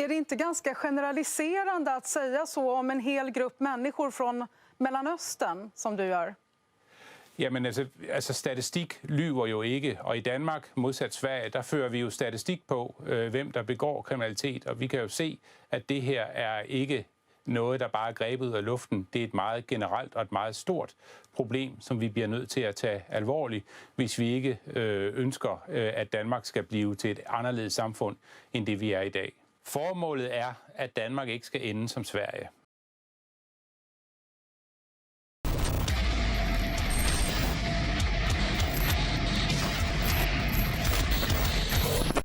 är det inte ganska generaliserande att säga så om en hel grupp människor från Mellanøsten, som du gör? Jamen altså statistik lyver jo ikke, og i Danmark, modsat Sverige, der fører vi jo statistik på, hvem der begår kriminalitet, og vi kan jo se, at det her er ikke noget, der bare er grebet ud af luften. Det er et meget generelt og et meget stort problem, som vi bliver nødt til at tage alvorligt, hvis vi ikke ønsker, at Danmark skal blive til et anderledes samfund, end det vi er i dag. Formålet er, at Danmark ikke skal ende som Sverige.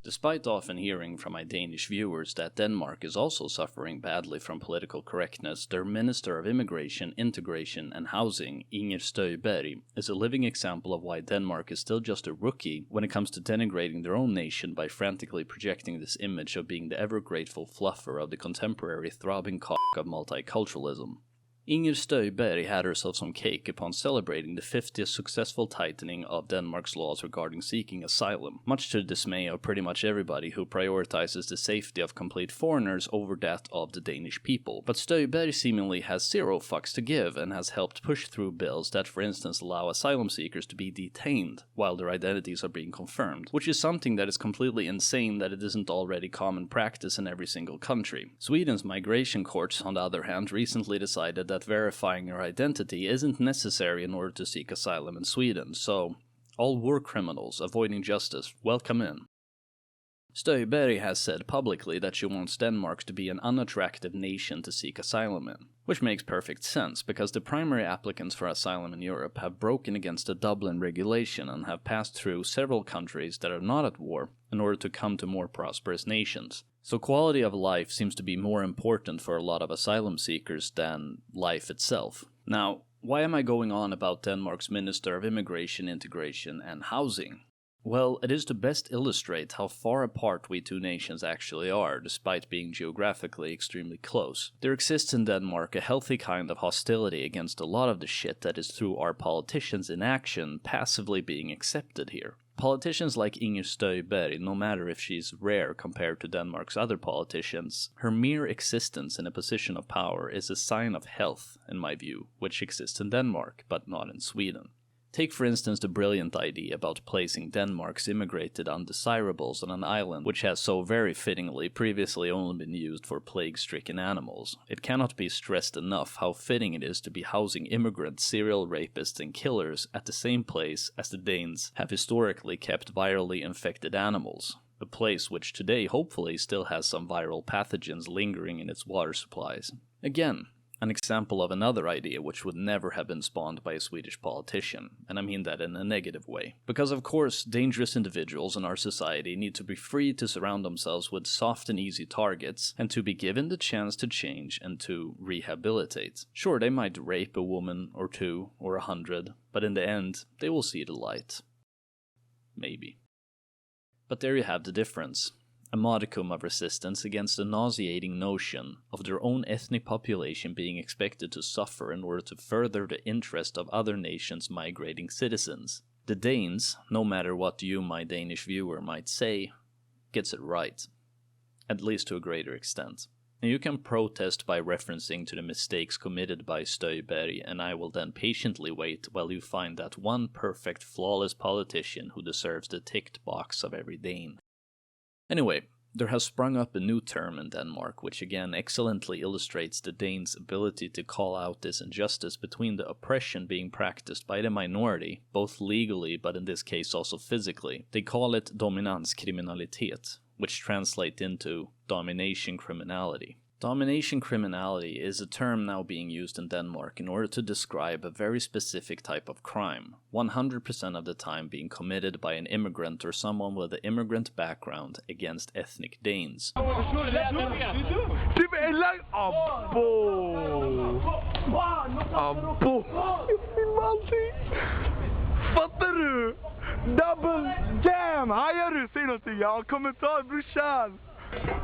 Despite often hearing from my Danish viewers that Denmark is also suffering badly from political correctness, their Minister of Immigration, Integration and Housing, Inger Støjberg, is a living example of why Denmark is still just a rookie when it comes to denigrating their own nation by frantically projecting this image of being the ever-grateful fluffer of the contemporary throbbing cock of multiculturalism. Inger Støjberg had herself some cake upon celebrating the 50th successful tightening of Denmark's laws regarding seeking asylum, much to the dismay of pretty much everybody who prioritizes the safety of complete foreigners over that of the Danish people. But Støjberg seemingly has zero fucks to give and has helped push through bills that, for instance, allow asylum seekers to be detained while their identities are being confirmed, which is something that is completely insane that it isn't already common practice in every single country. Sweden's migration courts, on the other hand, recently decided that verifying your identity isn't necessary in order to seek asylum in Sweden, so all war criminals avoiding justice, welcome in. Støjberg has said publicly that she wants Denmark to be an unattractive nation to seek asylum in, which makes perfect sense because the primary applicants for asylum in Europe have broken against the Dublin regulation and have passed through several countries that are not at war in order to come to more prosperous nations. So quality of life seems to be more important for a lot of asylum seekers than life itself. Now, why am I going on about Denmark's Minister of Immigration, Integration and Housing? Well, it is to best illustrate how far apart we two nations actually are, despite being geographically extremely close. There exists in Denmark a healthy kind of hostility against a lot of the shit that is through our politicians' inaction passively being accepted here. Politicians like Inger Støjberg, no matter if she's rare compared to Denmark's other politicians, her mere existence in a position of power is a sign of health, in my view, which exists in Denmark, but not in Sweden. Take for instance the brilliant idea about placing Denmark's immigrated undesirables on an island which has so very fittingly previously only been used for plague-stricken animals. It cannot be stressed enough how fitting it is to be housing immigrant serial rapists and killers at the same place as the Danes have historically kept virally infected animals, a place which today hopefully still has some viral pathogens lingering in its water supplies. Again, an example of another idea which would never have been spawned by a Swedish politician, and I mean that in a negative way. Because of course, dangerous individuals in our society need to be free to surround themselves with soft and easy targets, and to be given the chance to change and to rehabilitate. Sure, they might rape a woman or two or 100, but in the end, they will see the light. Maybe. But there you have the difference. A modicum of resistance against the nauseating notion of their own ethnic population being expected to suffer in order to further the interest of other nations' migrating citizens. The Danes, no matter what you, my Danish viewer, might say, gets it right. At least to a greater extent. And you can protest by referencing to the mistakes committed by Støjberg, and I will then patiently wait while you find that one perfect, flawless politician who deserves the ticked box of every Dane. Anyway, there has sprung up a new term in Denmark, which again excellently illustrates the Danes' ability to call out this injustice between the oppression being practiced by the minority, both legally but in this case also physically. They call it dominanskriminalitet, which translates into domination criminality. Domination criminality is a term now being used in Denmark in order to describe a very specific type of crime, 100% of the time being committed by an immigrant or someone with an immigrant background against ethnic Danes. Fattar du? Double jam! Hajar du? Säg någonting, ja. Kommentar brorsan!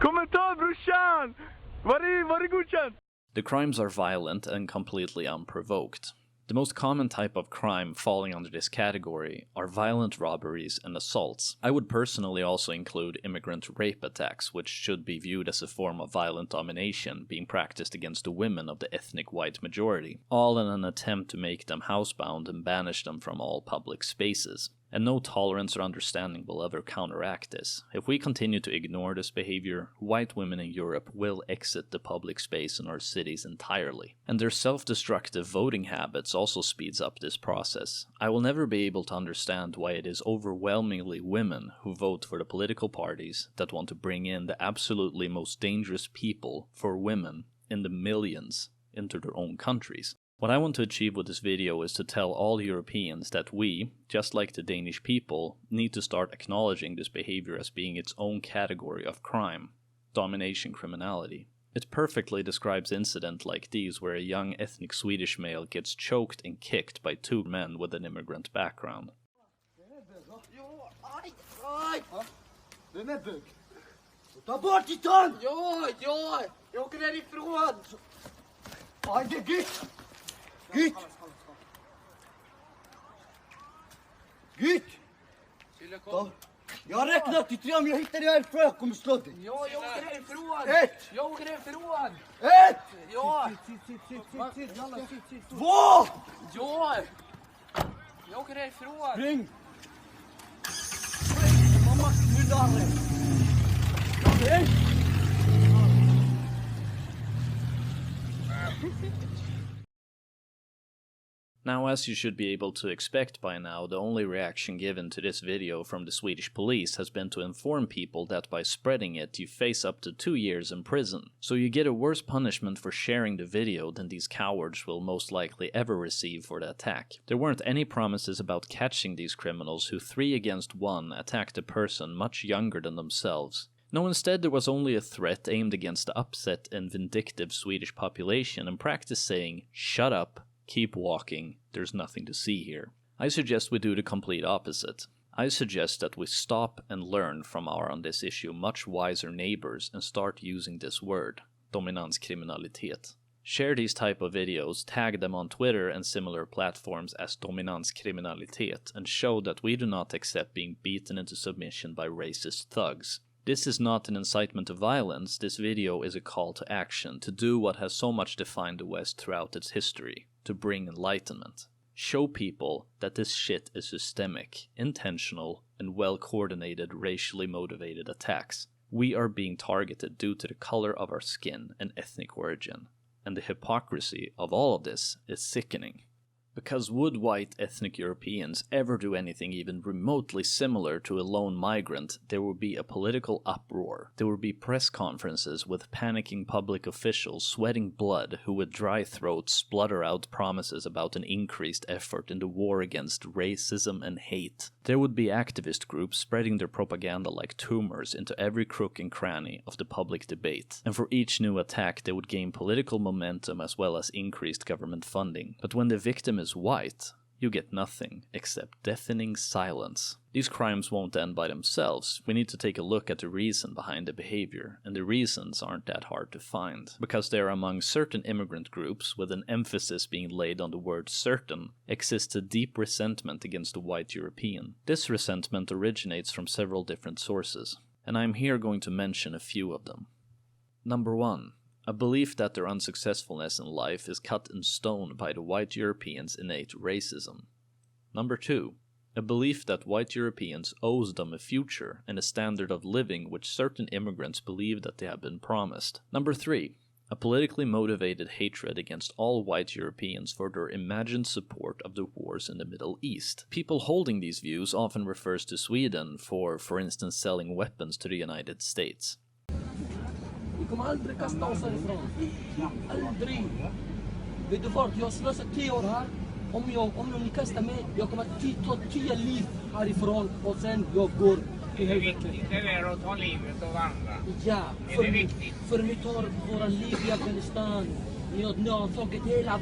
Kommentar brorsan! Var det godkänt? The crimes are violent and completely unprovoked. The most common type of crime falling under this category are violent robberies and assaults. I would personally also include immigrant rape attacks, which should be viewed as a form of violent domination being practiced against the women of the ethnic white majority, all in an attempt to make them housebound and banish them from all public spaces. And no tolerance or understanding will ever counteract this. If we continue to ignore this behavior, white women in Europe will exit the public space in our cities entirely. And their self-destructive voting habits also speeds up this process. I will never be able to understand why it is overwhelmingly women who vote for the political parties that want to bring in the absolutely most dangerous people for women in the millions into their own countries. What I want to achieve with this video is to tell all Europeans that we, just like the Danish people, need to start acknowledging this behavior as being its own category of crime, domination criminality. It perfectly describes incidents like these where a young ethnic Swedish male gets choked and kicked by two men with an immigrant background. Vem är bög? Ta bort ditt hand! Ja, jag åker därifrån! Aj, det är Gytt! Gytt! Gytt! Jag har räknat till 3 om jag hittar dig härifrån, jag kommer slå dig. Ja, jag åker härifrån! 1! Jag åker härifrån! 1! Ja! 2! Ja! Jag åker härifrån! Spring! Mamma, nu darrar det! Now, as you should be able to expect by now, the only reaction given to this video from the Swedish police has been to inform people that by spreading it you face up to 2 years in prison. So you get a worse punishment for sharing the video than these cowards will most likely ever receive for the attack. There weren't any promises about catching these criminals who 3 against 1 attacked a person much younger than themselves. No, instead there was only a threat aimed against the upset and vindictive Swedish population and practice saying, "Shut up, keep walking, there's nothing to see here." I suggest we do the complete opposite. I suggest that we stop and learn from our on this issue much wiser neighbors and start using this word, dominanskriminalitet. Share these type of videos, tag them on Twitter and similar platforms as dominanskriminalitet, and show that we do not accept being beaten into submission by racist thugs. This is not an incitement to violence, this video is a call to action, to do what has so much defined the West throughout its history, to bring enlightenment. Show people that this shit is systemic, intentional, and well-coordinated racially motivated attacks. We are being targeted due to the color of our skin and ethnic origin, and the hypocrisy of all of this is sickening. Because would white ethnic Europeans ever do anything even remotely similar to a lone migrant, there would be a political uproar. There would be press conferences with panicking public officials sweating blood who with dry throats splutter out promises about an increased effort in the war against racism and hate. There would be activist groups spreading their propaganda like tumors into every crook and cranny of the public debate. And for each new attack they would gain political momentum as well as increased government funding. But when the victim is white, you get nothing except deafening silence. These crimes won't end by themselves. We need to take a look at the reason behind the behavior, and the reasons aren't that hard to find. Because there among certain immigrant groups, with an emphasis being laid on the word certain, exists a deep resentment against the white European. This resentment originates from several different sources, and I'm here going to mention a few of them. Number 1. A belief that their unsuccessfulness in life is cut in stone by the white Europeans' innate racism. Number 2. A belief that white Europeans owes them a future and a standard of living which certain immigrants believe that they have been promised. Number 3. A politically motivated hatred against all white Europeans for their imagined support of the wars in the Middle East. People holding these views often refers to Sweden for instance, selling weapons to the United States. Vi kommer aldrig kasta oss härifrån. Aldrig. Vet du vad? Jag har slösat 10 år här. Om ni kastar mig, jag kommer att ta 10 liv härifrån och sen jag går till helvete. Det är att ta livet av andra. Ja, Det är viktigt. för ni tar våra liv i Afghanistan. Ni har tagit hela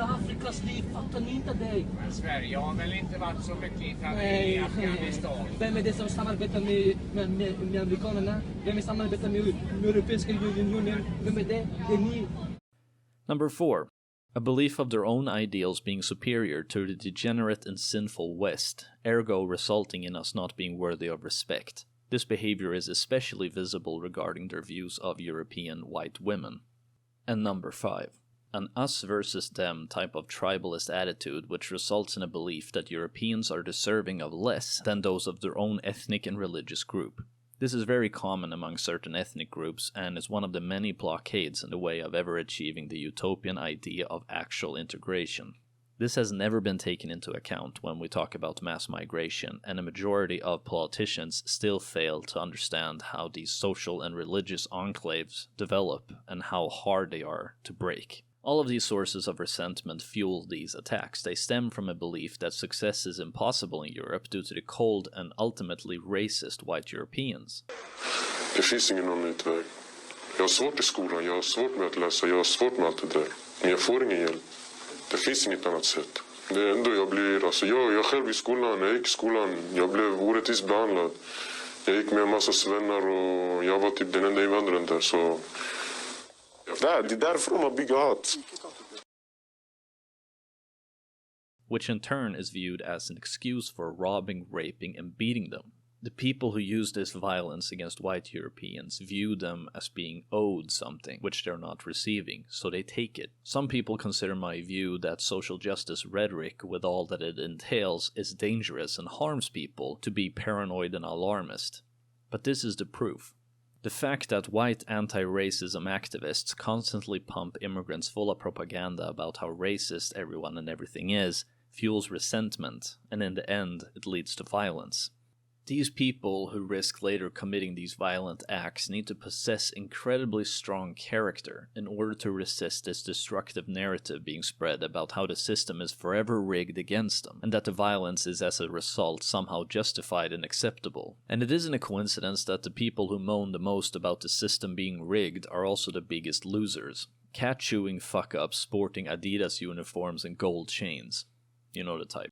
Afrikas liv, fattar ni inte det? Men Sverige har väl inte varit så mycket i Afghanistan? Vem är det som samarbetar med amerikanerna? Vem är samarbetar med Europeiska unionen? Vem är det? Det är ni. Number 4. A belief of their own ideals being superior to the degenerate and sinful West, ergo resulting in us not being worthy of respect. This behavior is especially visible regarding their views of European white women. And number 5. An us versus them type of tribalist attitude which results in a belief that Europeans are deserving of less than those of their own ethnic and religious group. This is very common among certain ethnic groups and is one of the many blockades in the way of ever achieving the utopian idea of actual integration. This has never been taken into account when we talk about mass migration, and a majority of politicians still fail to understand how these social and religious enclaves develop and how hard they are to break. All of these sources of resentment fuel these attacks. They stem from a belief that success is impossible in Europe due to the cold and ultimately racist white Europeans. Det finns ingen annan utväg. Jag har svårt i skolan, jag har svårt med att läsa, jag har svårt med allt det där. Men jag får ingen hjälp. Det finns inget annat sätt. Det är ändå jag blir, alltså jag själv i skolan, när jag gick i skolan, jag blev orättvist behandlad. Jag gick med en massa svennar och jag var typ den enda invandraren där, så... Det är därför de bygger hat. Which in turn is viewed as an excuse for robbing, raping, and beating them. The people who use this violence against white Europeans view them as being owed something, which they're not receiving, so they take it. Some people consider my view that social justice rhetoric, with all that it entails, is dangerous and harms people to be paranoid and alarmist. But this is the proof. The fact that white anti-racism activists constantly pump immigrants full of propaganda about how racist everyone and everything is fuels resentment, and in the end, it leads to violence. These people who risk later committing these violent acts need to possess incredibly strong character in order to resist this destructive narrative being spread about how the system is forever rigged against them, and that the violence is as a result somehow justified and acceptable. And it isn't a coincidence that the people who moan the most about the system being rigged are also the biggest losers. Cat-chewing fuck-ups sporting Adidas uniforms and gold chains. You know the type.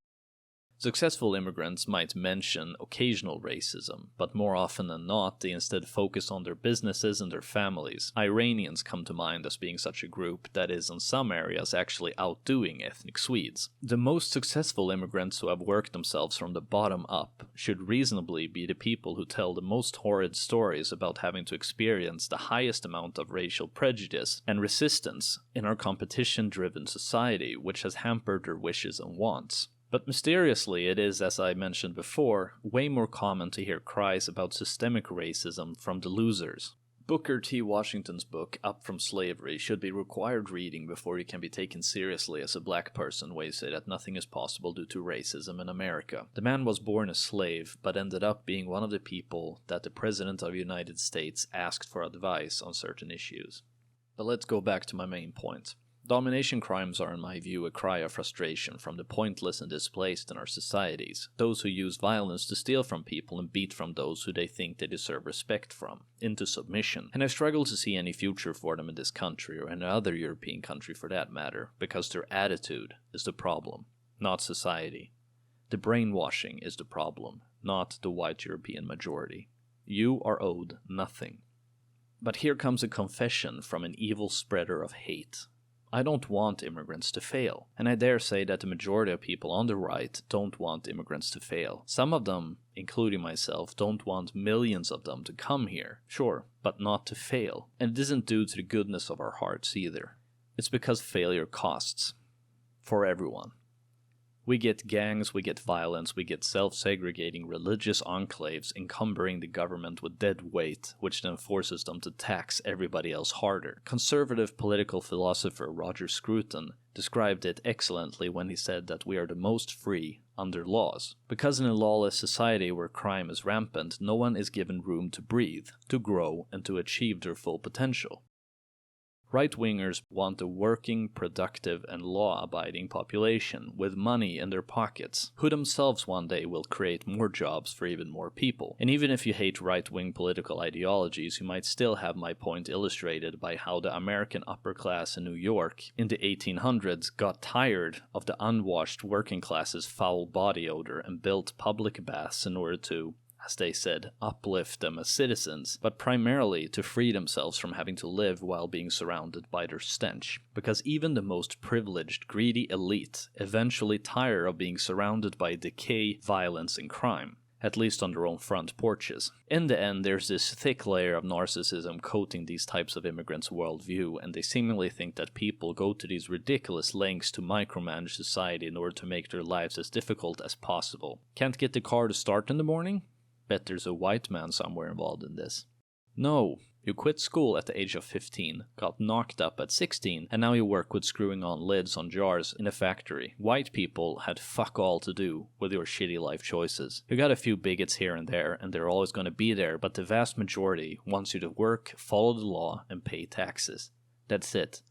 Successful immigrants might mention occasional racism, but more often than not, they instead focus on their businesses and their families. Iranians come to mind as being such a group that is in some areas actually outdoing ethnic Swedes. The most successful immigrants who have worked themselves from the bottom up should reasonably be the people who tell the most horrid stories about having to experience the highest amount of racial prejudice and resistance in our competition-driven society, which has hampered their wishes and wants. But mysteriously, it is, as I mentioned before, way more common to hear cries about systemic racism from the losers. Booker T. Washington's book, Up From Slavery, should be required reading before you can be taken seriously as a black person when you say that nothing is possible due to racism in America. The man was born a slave, but ended up being one of the people that the President of the United States asked for advice on certain issues. But let's go back to my main point. Domination crimes are, in my view, a cry of frustration from the pointless and displaced in our societies, those who use violence to steal from people and beat from those who they think they deserve respect from, into submission, and I struggle to see any future for them in this country, or any other European country for that matter, because their attitude is the problem, not society. The brainwashing is the problem, not the white European majority. You are owed nothing. But here comes a confession from an evil spreader of hate. I don't want immigrants to fail, and I dare say that the majority of people on the right don't want immigrants to fail. Some of them, including myself, don't want millions of them to come here, sure, but not to fail. And it isn't due to the goodness of our hearts either. It's because failure costs. For everyone. We get gangs, we get violence, we get self-segregating religious enclaves encumbering the government with dead weight, which then forces them to tax everybody else harder. Conservative political philosopher Roger Scruton described it excellently when he said that we are the most free under laws. Because in a lawless society where crime is rampant, no one is given room to breathe, to grow, and to achieve their full potential. Right-wingers want a working, productive, and law-abiding population with money in their pockets, who themselves one day will create more jobs for even more people. And even if you hate right-wing political ideologies, you might still have my point illustrated by how the American upper class in New York in the 1800s got tired of the unwashed working class's foul body odor and built public baths in order to, as they said, uplift them as citizens, but primarily to free themselves from having to live while being surrounded by their stench. Because even the most privileged, greedy elite eventually tire of being surrounded by decay, violence, and crime. At least on their own front porches. In the end, there's this thick layer of narcissism coating these types of immigrants' worldview, and they seemingly think that people go to these ridiculous lengths to micromanage society in order to make their lives as difficult as possible. Can't get the car to start in the morning? Bet there's a white man somewhere involved in this. No. You quit school at the age of 15, got knocked up at 16, and now you work with screwing on lids on jars in a factory. White people had fuck all to do with your shitty life choices. You got a few bigots here and there, and they're always going to be there, but the vast majority wants you to work, follow the law, and pay taxes. That's it.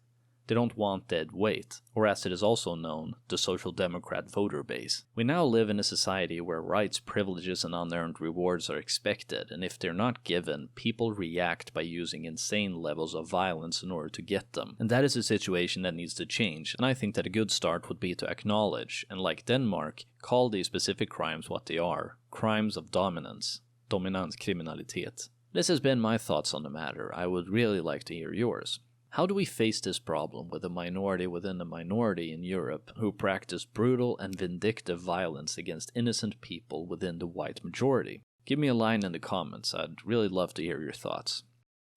They don't want dead weight, or as it is also known, the Social Democrat voter base. We now live in a society where rights, privileges, and unearned rewards are expected, and if they're not given, people react by using insane levels of violence in order to get them. And that is a situation that needs to change, and I think that a good start would be to acknowledge, and like Denmark, call these specific crimes what they are: crimes of dominance. Dominanskriminalitet. This has been my thoughts on the matter. I would really like to hear yours. How do we face this problem with a minority within a minority in Europe who practice brutal and vindictive violence against innocent people within the white majority? Give me a line in the comments. I'd really love to hear your thoughts.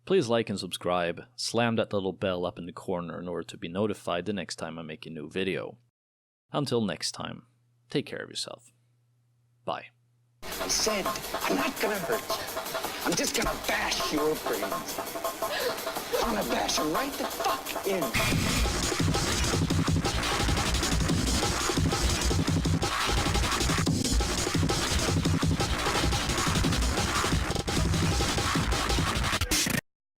Please like and subscribe. Slam that little bell up in the corner in order to be notified the next time I make a new video. Until next time, take care of yourself. Bye. I said, I'm not gonna hurt you. I'm just gonna bash your brains. I'm gonna bash them right the fuck in.